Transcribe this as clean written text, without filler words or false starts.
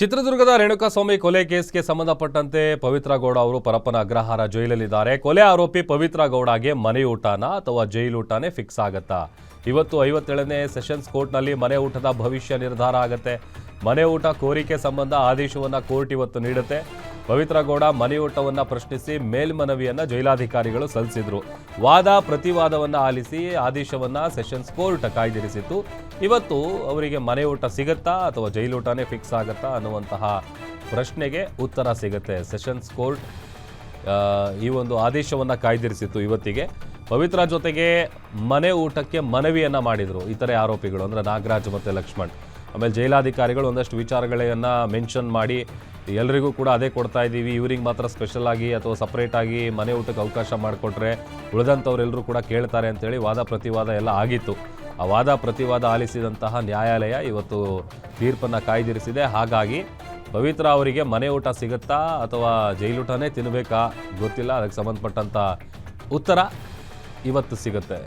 ಚಿತ್ರದುರ್ಗದ ರೇಣುಕಾಸ್ವಾಮಿ ಕೊಲೆ ಕೇಸ್ಗೆ ಸಂಬಂಧಪಟ್ಟಂತೆ ಪವಿತ್ರ ಗೌಡ ಅವರು ಪರಪ್ಪನ ಅಗ್ರಹಾರ ಜೈಲಲ್ಲಿದ್ದಾರೆ. ಕೊಲೆ ಆರೋಪಿ ಪವಿತ್ರ ಗೌಡಗೆ ಮನೆಯೂಟನ ಅಥವಾ ಜೈಲೂಟನೇ ಫಿಕ್ಸ್ ಆಗತ್ತಾ? ಇವತ್ತು 57ನೇ ಸೆಷನ್ಸ್ ಕೋರ್ಟ್ನಲ್ಲಿ ಮನೆ ಊಟದ ಭವಿಷ್ಯ ನಿರ್ಧಾರ ಆಗುತ್ತೆ. ಮನೆ ಊಟ ಕೋರಿಕೆ ಸಂಬಂಧ ಆದೇಶವನ್ನು ಕೋರ್ಟ್ ಇವತ್ತು ನೀಡುತ್ತೆ. ಪವಿತ್ರ ಗೌಡ ಮನೆಯೂಟವನ್ನು ಪ್ರಶ್ನಿಸಿ ಮೇಲ್ಮನವಿಯನ್ನ ಜೈಲಾಧಿಕಾರಿಗಳು ಸಲ್ಲಿಸಿದ್ರು. ವಾದ ಪ್ರತಿವಾದವನ್ನು ಆಲಿಸಿ ಆದೇಶವನ್ನು ಸೆಷನ್ಸ್ ಕೋರ್ಟ್ ಕಾಯ್ದಿರಿಸಿತ್ತು. ಇವತ್ತು ಅವರಿಗೆ ಮನೆಯೂಟ ಸಿಗುತ್ತಾ ಅಥವಾ ಜೈಲೂಟನೇ ಫಿಕ್ಸ್ ಆಗುತ್ತಾ ಅನ್ನುವಂತಹ ಪ್ರಶ್ನೆಗೆ ಉತ್ತರ ಸಿಗುತ್ತೆ. ಸೆಷನ್ಸ್ ಕೋರ್ಟ್ ಈ ಒಂದು ಆದೇಶವನ್ನು ಕಾಯ್ದಿರಿಸಿತ್ತು ಇವತ್ತಿಗೆ. ಪವಿತ್ರ ಜೊತೆಗೆ ಮನೆ ಊಟಕ್ಕೆ ಮನವಿಯನ್ನು ಮಾಡಿದರು ಇತರೆ ಆರೋಪಿಗಳು, ಅಂದರೆ ನಾಗರಾಜ್ ಮತ್ತು ಲಕ್ಷ್ಮಣ್. ಆಮೇಲೆ ಜೈಲಾಧಿಕಾರಿಗಳು ಒಂದಷ್ಟು ವಿಚಾರಗಳನ್ನು ಮೆನ್ಷನ್ ಮಾಡಿ ಎಲ್ರಿಗೂ ಕೂಡ ಅದೇ ಕೊಡ್ತಾ ಇದ್ದೀವಿ, ಇವ್ರಿಗೆ ಮಾತ್ರ ಸ್ಪೆಷಲ್ ಆಗಿ ಅಥವಾ ಸಪ್ರೇಟ್ ಆಗಿ ಮನೆ ಊಟಕ್ಕೆ ಅವಕಾಶ ಮಾಡಿಕೊಟ್ರೆ ಉಳಿದಂಥವ್ರೆಲ್ಲರೂ ಕೂಡ ಕೇಳ್ತಾರೆ ಅಂತೇಳಿ ವಾದ ಪ್ರತಿವಾದ ಎಲ್ಲ ಆಗಿತ್ತು. ಆ ವಾದ ಪ್ರತಿವಾದ ಆಲಿಸಿದಂತಹ ನ್ಯಾಯಾಲಯ ಇವತ್ತು ತೀರ್ಪನ್ನು ಕಾಯ್ದಿರಿಸಿದೆ. ಹಾಗಾಗಿ ಪವಿತ್ರ ಅವರಿಗೆ ಮನೆ ಊಟ ಸಿಗುತ್ತಾ ಅಥವಾ ಜೈಲೂಟನೇ ತಿನ್ನಬೇಕಾ ಗೊತ್ತಿಲ್ಲ. ಅದಕ್ಕೆ ಸಂಬಂಧಪಟ್ಟಂಥ ಉತ್ತರ ಇವತ್ತು ಸಿಗುತ್ತೆ.